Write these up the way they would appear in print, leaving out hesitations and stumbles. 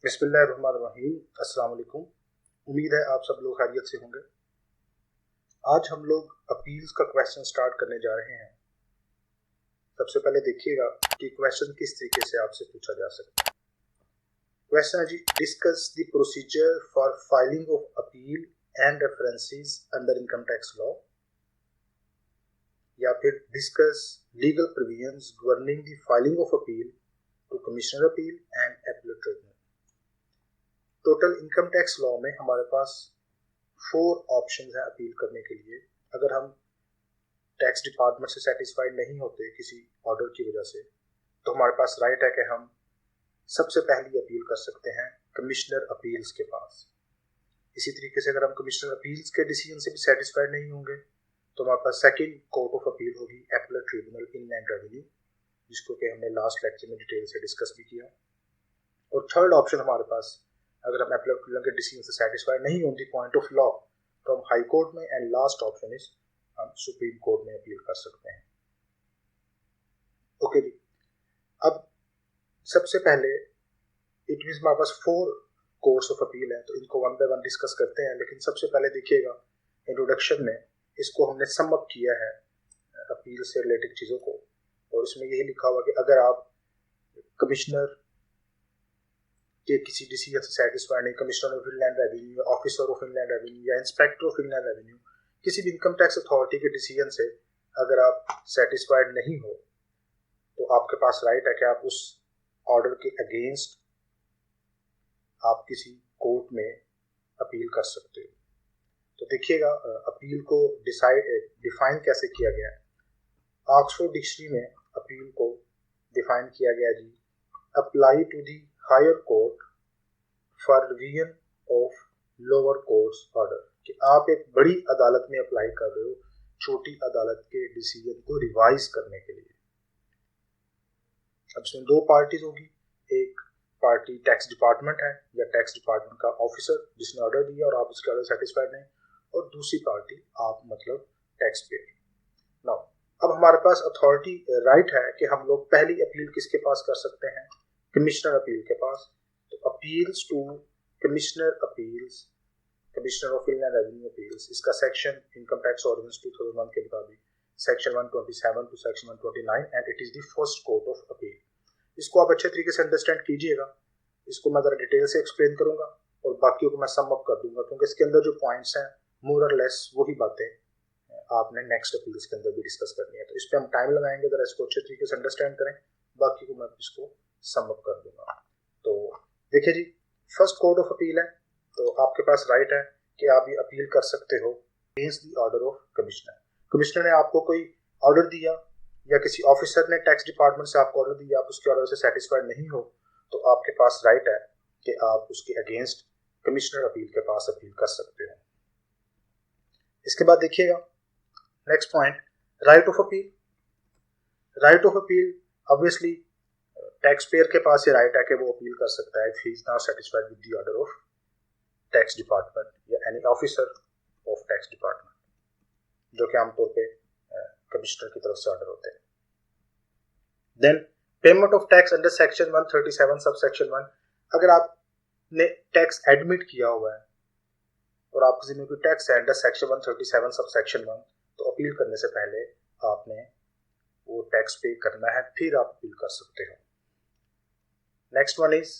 बिस्मिल्लाहिर्रहमानिर्रहीम। अस्सलाम वालेकुम। उम्मीद है आप सब लोग खैरियत से होंगे। आज हम लोग अपील्स का क्वेश्चन स्टार्ट करने जा रहे हैं। सबसे पहले देखिएगा कि क्वेश्चन किस तरीके से आपसे पूछा जा सकता है। क्वेश्चन है जी, discuss the procedure for filing of appeal and references under income tax law, या फिर discuss legal provisions governing the filing of appeal to commissioner appeal and appellate tribunal. Total income tax law में हमारे पास 4 option है appeal करने के लिए। अगर हम टैक्स डिपार्टमेंट से सेटिस्फाइड नहीं होते किसी ऑर्डर की वजह से, तो हमारे पास राइट है कि हम सबसे पहली अपील कर सकते हैं कमिश्नर अपील्स के पास। इसी तरीके से अगर हम कमिश्नर अपील्स के डिसीजन से भी सेटिस्फाइड नहीं होंगे तो हमारे पास सेकंड कोर्ट ऑफ अपील होगी, अपीलेट ट्रिब्यूनल इनलैंड रेवेन्यू, जिसको कि हमने लास्ट लेक्चर में डिटेल से डिस्कस भी किया। और थर्ड ऑप्शन हमारे पास, अगर हम अपीलेट ट्रिब्यूनल के डिसीजन से सेटिस्फाइड नहीं on the point of law, तो हम हाई कोर्ट में, एंड लास्ट ऑप्शन इज हम सुप्रीम कोर्ट में अपील कर सकते हैं। ओके जी, अब सबसे पहले इट मींस हमारे पास 4 कोर्स ऑफ अपील है, तो इनको वन बाय वन डिस्कस करते हैं। लेकिन सबसे पहले देखिएगा इंट्रोडक्शन में इसको हमने सम अप किया है अपील से रिलेटेड चीज़ों को, और इसमें यही लिखा हुआ कि अगर आप कमिश्नर के किसी डिसीजन से सेटिस्फाइड नहीं, commissioner of inland revenue, officer of inland revenue या इंस्पेक्टर ऑफ इनलैंड रेवेन्यू, किसी भी इनकम टैक्स अथॉरिटी के डिसीजन से अगर आप सेटिस्फाइड नहीं हो, तो आपके पास राइट है कि आप उस ऑर्डर के अगेंस्ट आप किसी कोर्ट में अपील कर सकते हो। तो देखिएगा अपील को डिफाइन कैसे किया गया है। ऑक्सफोर्ड डिक्शनरी में अपील को डिफाइन किया गया जी, apply to the higher court for revision of lower courts order, कि आप एक बड़ी अदालत में अप्लाई कर रहे हो छोटी अदालत के डिसीजन को रिवाइज करने के लिए। अब इसमें 2 पार्टीज होगी, एक पार्टी टैक्स डिपार्टमेंट है या टैक्स डिपार्टमेंट का ऑफिसर जिसने ऑर्डर दिया और आप उसके ऑर्डर सेटिस्फाइड नहीं, और दूसरी पार्टी आप मतलब टैक्स पेयर। नाउ अब हमारे पास अथॉरिटी राइट है कि हम लोग पहली अपील किसके पास कर सकते हैं, कमिश्नर अपील के पास। तो appeals to commissioner appeals, commissioner of inland revenue appeals, इसका सेक्शन इनकम टैक्स ऑर्डिनेंस 2001 के मुताबिक section 127 to section 129, and it is the first court of appeal. इसको आप अच्छे तरीके से अंडरस्टैंड कीजिएगा। इसको मैं ज़रा डिटेल से एक्सप्लेन करूंगा और बाकियों को मैं सम अप कर दूंगा, क्योंकि इसके अंदर जो पॉइंट्स हैं मोर और लेस वही बातें आपने नेक्स्ट अपील्स के अंदर भी डिस्कस करनी है। तो इस पर हम टाइम लगाएंगे, ज़रा इसको अच्छे तरीके से अंडरस्टैंड करें, बाकी को मैं इसको सम अप कर दूंगा। तो देखिए जी, फर्स्ट कोर्ट ऑफ अपील है, तो आपके पास राइट है कि आप ये अपील कर सकते हो against the order of commissioner. Commissioner ने आपको कोई ऑर्डर दिया या किसी ऑफिसर ने टैक्स डिपार्टमेंट से आपको ऑर्डर दिया, आप उसके ऑर्डर से सेटिस्फाइड नहीं हो, तो आपके पास राइट है कि आप उसके अगेंस्ट कमिश्नर अपील के पास अपील कर सकते हो। इसके बाद देखिएगा next point, right of appeal. Right of appeal obviously tax payer के पास ये राइट है कि वो अपील कर सकता है if he is not satisfied with the order of tax department या any officer of tax department, जो कि आमतौर पे कमिश्नर की तरफ से ऑर्डर होते हैं। Then payment of tax under section 137 sub section 1, अगर आपने टैक्स एडमिट किया हुआ है और आपके जिम्मे कोई टैक्स है अंडर सेक्शन 137 सब सेक्शन 1, तो अपील करने से पहले आपने वो टैक्स पे करना है, फिर आप अपील कर सकते हो। Next one is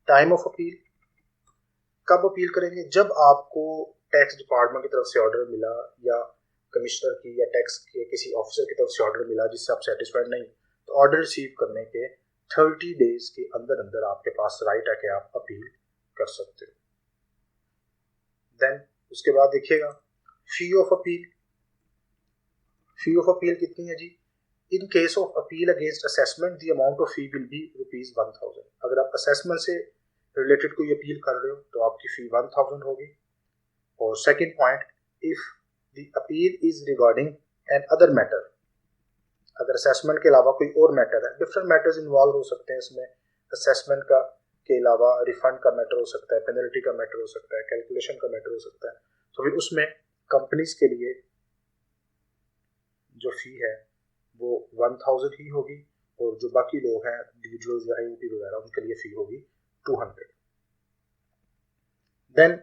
time of appeal. कब अपील करेंगे, जब आपको टैक्स डिपार्टमेंट की तरफ से ऑर्डर मिला या कमिश्नर की या टैक्स के किसी ऑफिसर की तरफ से ऑर्डर मिला जिससे आप सेटिस्फाइड नहीं, तो ऑर्डर रिसीव करने के 30 डेज के अंदर अंदर आपके पास राइट है कि आप अपील कर सकते हो। देन उसके बाद देखिएगा fee of appeal. Fee of appeal कितनी है जी, in case of appeal against assessment the amount of fee will be ₹1000। अगर आप असेसमेंट से रिलेटेड कोई अपील कर रहे हो तो आपकी फी 1000 होगी। और second point, if the appeal is regarding an other matter, अगर असेसमेंट के अलावा कोई और मैटर है, डिफरेंट मैटर्स इन्वॉल्व हो सकते हैं इसमें, असेसमेंट का के अलावा रिफंड का मैटर हो सकता है, पेनल्टी का मैटर हो सकता है, कैलकुलेशन का मैटर हो सकता है, तो फिर उसमें कंपनीज के लिए जो फी है वो 1000 ही होगी, और जो बाकी लोग हैं इंडिविजुअल्स या आईओपी वगैरह, उनके लिए फी होगी 200। देन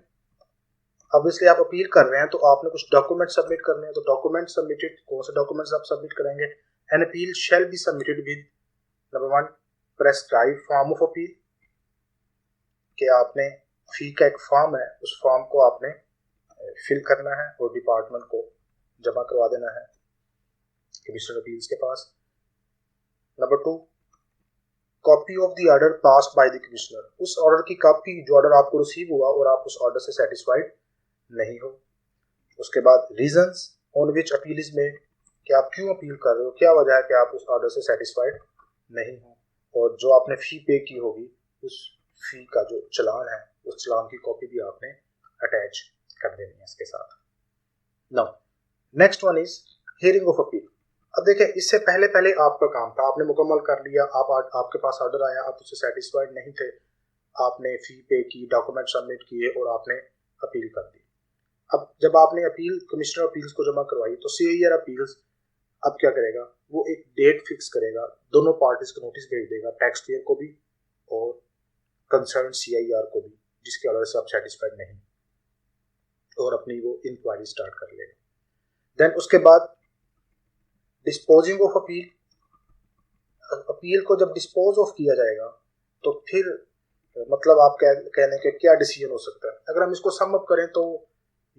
ऑब्वियसली आप अपील कर रहे हैं तो आपने कुछ डॉक्यूमेंट सबमिट करने हैं, तो डॉक्यूमेंट सबमिटेड, कौन से डॉक्यूमेंट्स आप सबमिट करेंगे? An appeal shall be submitted with number 1 prescribe form of appeal, कि आपने फी का एक फॉर्म है, उस फॉर्म को आपने फिल करना है और डिपार्टमेंट को जमा करवा देना है कमिश्नर अपील्स के पास। Number 2 copy of the order passed by the commissioner, उस ऑर्डर की कॉपी, जो ऑर्डर आपको रिसीव हुआ और आप उस ऑर्डर से सेटिस्फाइड नहीं हो। उसके बाद reasons on which appeal is made, कि आप क्यों अपील कर रहे हो, क्या वजह है कि आप उस ऑर्डर से सेटिस्फाइड नहीं हो, और जो आपने फी पे की होगी उस फी का जो चालान है उस चालान की कॉपी भी आपने अटैच कर देनी है इसके साथ। Now next one is hearing of appeal. अब देखिए, इससे पहले आपका काम था, आपने मुकम्मल कर लिया, आपके पास ऑर्डर आया, आप उससे सेटिस्फाइड नहीं थे, आपने फी पे की, डॉक्यूमेंट सबमिट किए और आपने अपील कर दी। अब जब आपने अपील कमिश्नर अपील्स को जमा करवाई तो सीआईआर अपील्स अब क्या करेगा, वो एक डेट फिक्स करेगा, दोनों पार्टीज को नोटिस भेज देगा, टैक्स पेयर को भी और कंसर्न सीआईआर को भी, जिसके ऑर्डर से आप सेटिस्फाइड नहीं, और अपनी वो इंक्वायरी स्टार्ट कर लेगा। देन उसके बाद डिस्पोजिंग ऑफ अपील, अपील को जब डिस्पोज ऑफ किया जाएगा तो फिर मतलब आप कहने के क्या डिसीजन हो सकता है। अगर हम इसको सम अप करें तो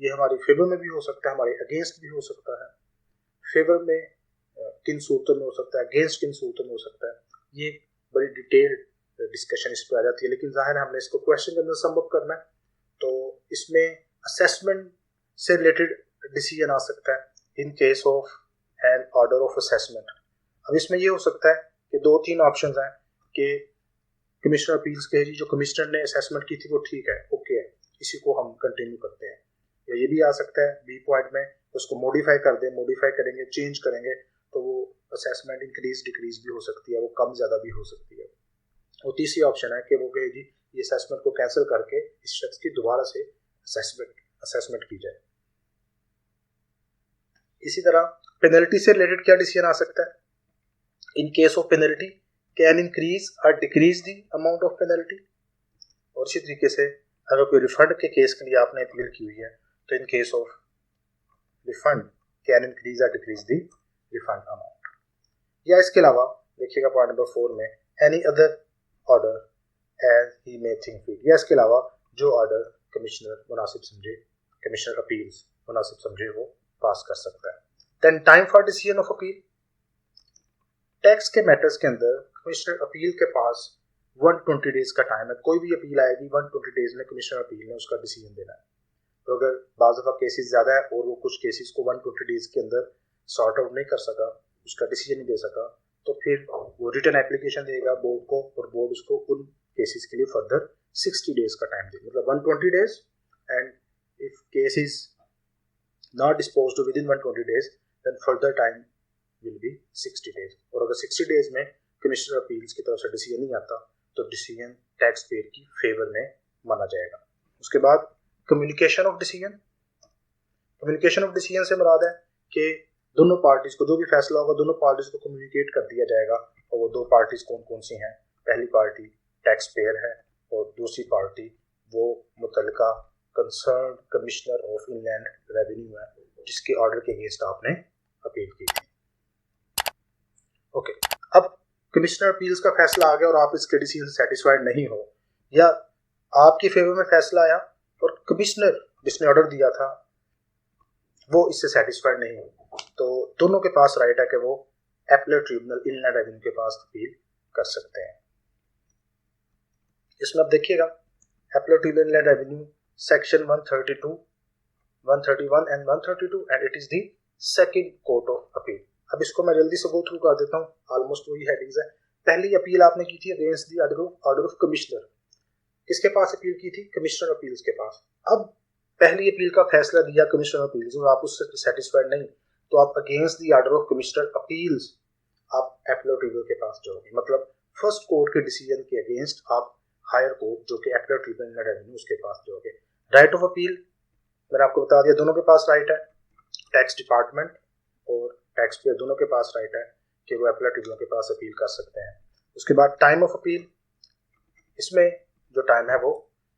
ये हमारी फेवर में भी हो सकता है, हमारे अगेंस्ट भी हो सकता है। फेवर में किन सूरतों में हो सकता है, अगेंस्ट किन सूरतों में हो सकता है, ये बड़ी डिटेल्ड डिस्कशन इस पर आ जाती है, लेकिन जाहिर है हमने इसको क्वेश्चन के अंदर सम अप करना है, तो इसमें असेसमेंट से रिलेटेड डिसीजन आ सकता है in case of an order of assessment. अब इसमें ये हो सकता है कि 2-3 ऑप्शंस हैं कि कमिश्नर अपील्स के जी जो कमिश्नर ने असेसमेंट की थी वो ठीक है, ओके है, इसी को हम कंटिन्यू करते हैं, या ये भी आ सकता है बी पॉइंट में उसको मॉडिफाई कर दें, मॉडिफाई करेंगे, चेंज करेंगे तो वो असेसमेंट इंक्रीज डिक्रीज भी हो सकती है, वो कम ज़्यादा भी हो सकती है। और तीसरी ऑप्शन है कि वो कहे जी ये असेसमेंट को कैंसिल करके इस शख्स की दोबारा से असेसमेंट की जाए। इसी तरह पेनल्टी से रिलेटेड क्या डिसीजन आ सकता है, in case of penalty can increase और decrease the amount of penalty. और इसी तरीके से अगर कोई रिफंड के केस के लिए आपने अपील की हुई है तो in case of refund can increase और डिक्रीज द रिफंड अमाउंट। या इसके अलावा देखिएगा पॉइंट नंबर 4 में any other order as he may think fit, या इसके अलावा जो ऑर्डर कमिश्नर मुनासिब समझे, कमिश्नर अपील्स मुनासिब समझे वो पास कर सकता है। Then time for decision of appeal, tax के मैटर्स के अंदर कमिश्नर अपील के पास 120 डेज का टाइम है, कोई भी अपील आएगी 120 डेज में कमिश्नर अपील ने उसका डिसीजन देना है। तो अगर बाज़ दफ़ा केसेस ज़्यादा है और वो कुछ केसेस को 120 डेज के अंदर सॉर्ट आउट नहीं कर सका, उसका डिसीजन नहीं दे सका, तो फिर वो रिटर्न एप्लीकेशन देगा बोर्ड को और बोर्ड उसको उन केसेस के लिए फर्दर 60 डेज का टाइम देगा, मतलब 120 days, and if case is not disposed within 120 days then further time will be 60 days. और अगर 60 डेज में कमिश्नर अपील्स की तरफ से डिसीजन नहीं आता तो डिसीजन टैक्स पेयर की फेवर में माना जाएगा। उसके बाद communication of decision, communication of decision से मुराद है कि दोनों पार्टीज को जो भी फैसला होगा दोनों पार्टीज को कम्युनिकेट कर दिया जाएगा, और वो दो पार्टीज कौन कौन सी हैं, पहली पार्टी टैक्स पेयर है और दूसरी पार्टी वो मुतल्लिका concern commissioner of inland revenue है जिसके ऑर्डर के अगेंस्ट आपने अपील की थी। ओके, अब कमिश्नर अपील्स का फैसला आ गया और आप इसके डिसीजन से सेटिस्फाइड नहीं हो, या आपकी फेवर में फैसला आया और कमिश्नर जिसने ऑर्डर दिया था वो इससे सेटिस्फाइड नहीं हो, तो दोनों के पास राइट है कि वो एपलेट ट्रिब्यूनल इनलैंड रेवेन्यू के पास अपील कर सकते हैं। इसमें अब देखिएगा appellate tribunal inland revenue section 132, 131 and 132 and it is the second court of appeal. अब इसको मैं जल्दी से गो थ्रू कर देता हूँ, ऑलमोस्ट वही हेडिंग्स है। पहली अपील आपने की थी against the order of commissioner, किसके पास अपील की थी, कमिश्नर अपील्स के पास। अब पहली अपील का फैसला दिया कमिश्नर अपील्स और आप उससे सेटिस्फाइड नहीं, तो आप against the order of commissioner appeals आप एपलेट ट्रिब्यूनल के पास जाओगे, मतलब फर्स्ट कोर्ट के डिसीजन के अगेंस्ट आप हायर कोर्ट जो कि एपलेट ट्रिब्यूनल रेवेन्यू उसके पास जाओगे। राइट ऑफ अपील मैंने आपको बता दिया, दोनों के पास राइट है, टैक्स डिपार्टमेंट और टैक्स पेयर दोनों के पास राइट है कि वो एपलेट ट्रिब्यूनल के पास अपील कर सकते हैं। उसके बाद टाइम ऑफ अपील, इसमें जो टाइम है वो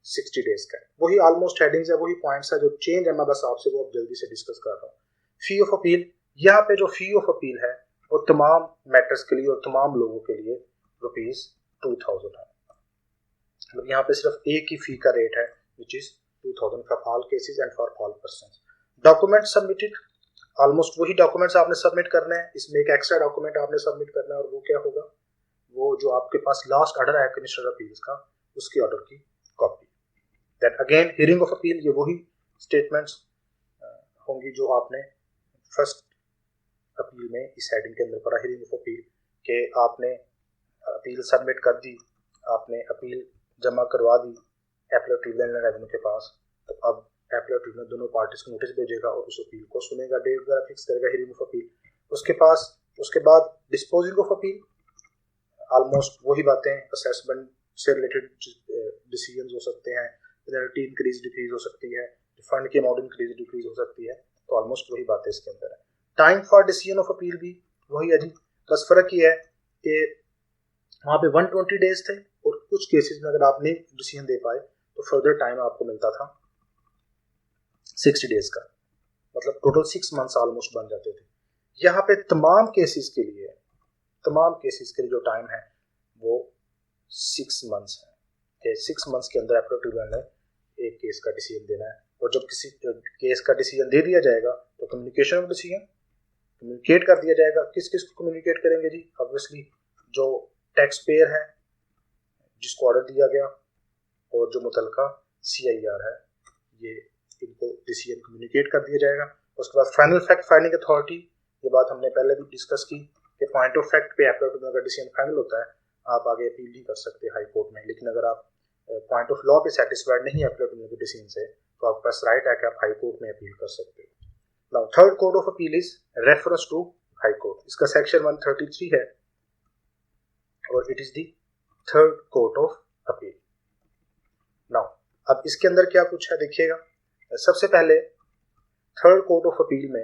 60 डेज का है। वही ऑलमोस्ट हेडिंग्स है, वही पॉइंट्स है, जो चेंज है मैं बस आपसे वो अब जल्दी से डिस्कस कर रहा हूँ। फी ऑफ अपील, यहाँ पे जो फी ऑफ अपील है वो तमाम मैटर्स के लिए और तमाम लोगों के लिए ₹2000 है। मतलब यहाँ पे सिर्फ एक ही फी का रेट है which is 2000 for all cases and for all persons. Document submitted, almost वही डॉक्यूमेंट्स आपने सबमिट करने हैं, इसमें एक एक्स्ट्रा डॉक्यूमेंट आपने सबमिट करना है और वो क्या होगा, वो जो आपके पास लास्ट ऑर्डर है कमिश्नर अपील्स का, उसकी ऑर्डर की copy. Then again hearing of appeal, ये वही स्टेटमेंट्स होंगी जो आपने फर्स्ट अपील में इस हेडिंग के अंदर पढ़ा, हियरिंग ऑफ अपील, के आपने अपील सबमिट कर दी, आपने अपील जमा करवा दी एपीलेट ट्रिब्यूनल रेवेन्यू के पास, तो अब एपीलेट ट्रिब्यूनल दोनों पार्टीज को नोटिस भेजेगा और उस अपील को सुनेगा, डेट वगैरह फिक्स करेगा, हियरिंग ऑफ अपील। उसके बाद डिस्पोजिंग ऑफ अपील, ऑलमोस्ट वही बातें, असेसमेंट से रिलेटेड डिसीजंस हो सकते हैं, पेनल्टी इंक्रीज डिक्रीज हो सकती है, फंड की अमाउंट इंक्रीज डिक्रीज हो सकती है, तो ऑलमोस्ट वही बातें इसके अंदर है। Time for decision of appeal भी वही है जी, बस फर्क ये है कि वहाँ पे 120 डेज थे और कुछ केसेस में अगर आप नहीं डिसीजन दे पाए तो फर्दर टाइम आपको मिलता था 60 डेज का, मतलब टोटल 6 मंथ्स ऑलमोस्ट बन जाते थे। यहाँ पे तमाम केसेस के लिए जो टाइम है वो 6 मंथ्स है, कि 6 मंथ्स के अंदर एपीलेट ट्रिब्यूनल ने एक केस का डिसीजन देना है, और जब किसी केस का डिसीजन दे दिया जाएगा तो कम्युनिकेशन ऑफ डिसीजन कम्युनिकेट कर दिया जाएगा। किस किस को कम्युनिकेट करेंगे जी, ऑब्वियसली जो टैक्स पेयर है जिसको ऑर्डर दिया गया और जो मुतलका CIR है, ये इनको डिसीजन कम्युनिकेट कर दिया जाएगा। उसके बाद फाइनल फैक्ट फाइंडिंग अथॉरिटी, ये बात हमने पहले भी डिस्कस की कि पॉइंट ऑफ फैक्ट पे एपीलेट ट्रिब्यूनल का डिसीजन फाइनल होता है, आप आगे अपील नहीं कर सकते हाई कोर्ट में, लेकिन अगर आप पॉइंट ऑफ लॉ पे सेटिस्फाइड नहीं है एपीलेट ट्रिब्यूनल के डिसीजन से तो आपके पास राइट है कि आप हाई कोर्ट में अपील कर सकते हो। Now third code of appeal is reference to high court, इसका सेक्शन 133 है और it is the third code of appeal. Now अब इसके अंदर क्या कुछ है देखिएगा, सबसे पहले थर्ड कोड ऑफ अपील में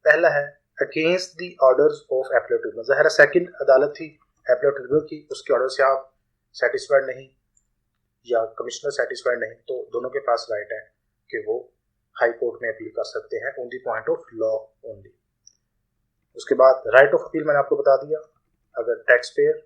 पहला है against the orders of appellate tribunal. ज़ाहिर है सेकंड अदालत थी एपीलेट ट्रिब्यूनल की, उसके ऑर्डर से आप सेटिस्फाइड नहीं या कमिश्नर सेटिस्फाइड नहीं, तो दोनों के पास राइट है कि वो हाई कोर्ट में अपील कर सकते हैं on the point of law only. उसके बाद राइट ऑफ अपील मैंने आपको बता दिया, अगर टैक्स पेयर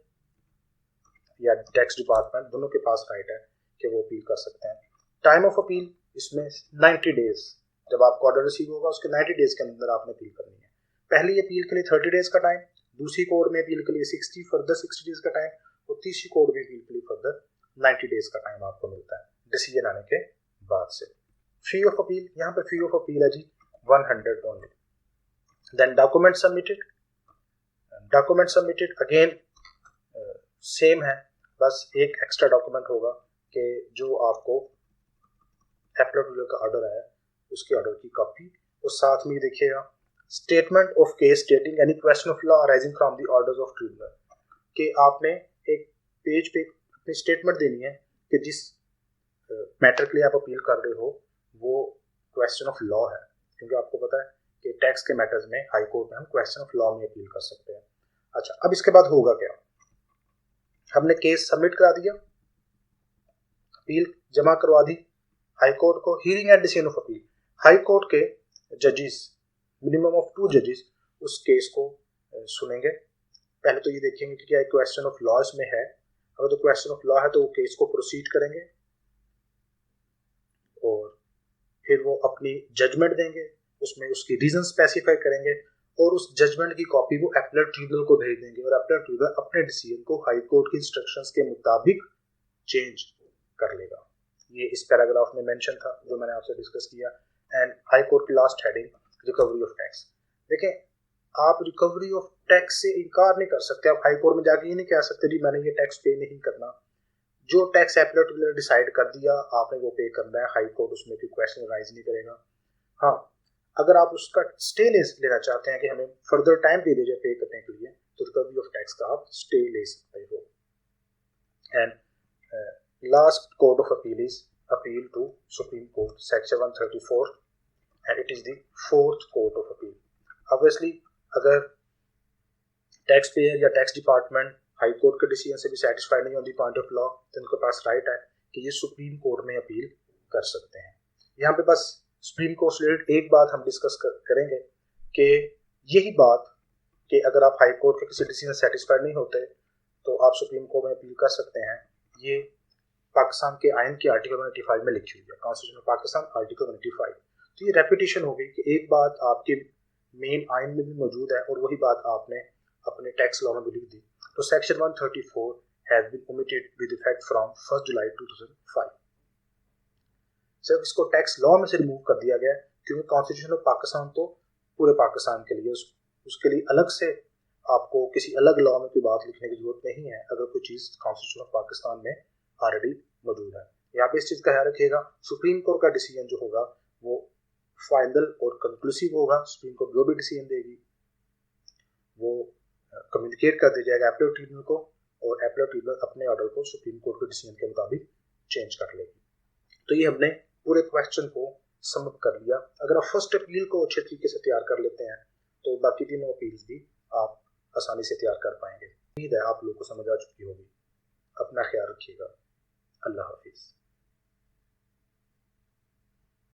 या टैक्स डिपार्टमेंट दोनों के पास राइट है कि वो अपील कर सकते हैं। टाइम ऑफ अपील इसमें 90 डेज, जब आपको ऑर्डर रिसीव होगा उसके 90 डेज के अंदर आपने अपील करनी है। पहली अपील के लिए 30 डेज का टाइम, दूसरी कोड में अपील के लिए 60 फर्दर 60 डेज का टाइम, और तीसरी कोड में अपील के लिए फर्दर 90 डेज का टाइम आपको मिलता है डिसीजन आने के बाद से। फी ऑफ अपील, यहाँ पे फी ऑफ अपील है जी 100 only. Then document submitted again same है, बस एक एक्स्ट्रा डॉक्यूमेंट होगा कि जो आपको एपीलेट ट्रिब्यूनल का ऑर्डर है उसके ऑर्डर की कॉपी, और साथ में देखिएगा statement of case स्टेटिंग any question of law arising from the orders of tribunal, कि आपने एक पेज पे अपनी स्टेटमेंट देनी है कि जिस मैटर के लिए आप अपील कर रहे हो वो क्वेश्चन ऑफ लॉ है, क्योंकि आपको पता है कि टैक्स के मैटर्स में हाई कोर्ट में हम क्वेश्चन ऑफ लॉ में अपील कर सकते हैं। अच्छा, अब इसके बाद होगा क्या, हमने केस सबमिट करा दिया, अपील जमा करवा दी हाई कोर्ट को, hearing and decision of appeal, high court के जजेस मिनिमम ऑफ 2 जजेस उस केस को सुनेंगे। पहले तो ये देखेंगे कि क्या क्वेश्चन ऑफ लॉ इसमें है, अगर तो क्वेश्चन ऑफ लॉ है तो वो केस को प्रोसीड करेंगे और फिर वो अपनी जजमेंट देंगे, उसमें उसकी रीजन स्पेसिफाई करेंगे और उस जजमेंट की कॉपी वो एपीलेट ट्रिब्यूनल को भेज देंगे और एपीलेट ट्रिब्यूनल अपने डिसीजन को हाई कोर्ट की इंस्ट्रक्शंस के मुताबिक चेंज कर लेगा। ये इस पैराग्राफ में मेंशन था जो मैंने आपसे डिस्कस किया। एंड हाई कोर्ट की last heading recovery of tax. देखें, आप रिकवरी ऑफ टैक्स से इनकार नहीं कर सकते, आप हाई कोर्ट में जाके ये नहीं कह सकते जी मैंने ये टैक्स पे नहीं करना, जो टैक्स एपीलेट ट्रिब्यूनल डिसाइड कर दिया आपने वो पे करना है, हाई कोर्ट उसमें कोई क्वेश्चन राइज नहीं करेगा। हाँ, अगर आप उसका स्टे लेना चाहते हैं कि हमें फर्दर टाइम दे दीजिए पे करने के लिए, तो रिकवरी ऑफ टैक्स का आप स्टे ले सकते हो। And last code of appeal is appeal to supreme court, section 134, and it is the fourth code of appeal. Obviously अगर टैक्स पेयर या टैक्स डिपार्टमेंट हाई कोर्ट के डिसीजन से भी सेटिस्फाइड नहीं on the point of law, तो उनके पास right है कि ये सुप्रीम कोर्ट में अपील कर सकते हैं। यहाँ पे बस सुप्रीम कोर्ट से रिलेटेड एक बात हम डिस्कस करेंगे कि यही बात कि अगर आप हाई कोर्ट के किसी डिसीजन से सेटिस्फाइड नहीं होते तो आप सुप्रीम कोर्ट में अपील कर सकते हैं। ये पाकिस्तान के आइन की आर्टिकल 185 में लिखी हुई है, कॉन्स्टिट्यूशन ऑफ पाकिस्तान आर्टिकल 185। तो ये रेपिटेशन हो गई कि एक बात आपके मेन आइन में भी मौजूद है और वही बात आपने अपने टैक्स लॉ में भी लिख दी। तो section 134 has been omitted with effect from 1 July 2005। सिर्फ इसको टैक्स लॉ में से रिमूव कर दिया गया क्योंकि कॉन्स्टिट्यूशन ऑफ पाकिस्तान तो पूरे पाकिस्तान के लिए, उसके लिए अलग से आपको किसी अलग लॉ में कोई बात लिखने की जरूरत नहीं है अगर कोई चीज़ कॉन्स्टिट्यूशन ऑफ पाकिस्तान में ऑलरेडी मौजूद है। यहाँ पे इस चीज़ का ख्याल रखिएगा, सुप्रीम कोर्ट का डिसीजन जो होगा वो फाइनल और कंक्लूसिव होगा। सुप्रीम कोर्ट जो भी डिसीजन देगी वो कम्युनिकेट कर दिया जाएगा एपीलेट ट्रिब्यूनल को और एपीलेट ट्रिब्यूनल अपने ऑर्डर को सुप्रीम कोर्ट के डिसीजन के मुताबिक चेंज कर लेगी। तो ये हमने पूरे क्वेश्चन को समअप कर लिया। अगर आप फर्स्ट अपील को अच्छे तरीके से तैयार कर लेते हैं तो बाकी तीनों अपील्स भी आप आसानी से तैयार कर पाएंगे। उम्मीद है आप लोगों को समझ आ चुकी होगी। अपना ख्याल रखिएगा। अल्लाह हाफिज़।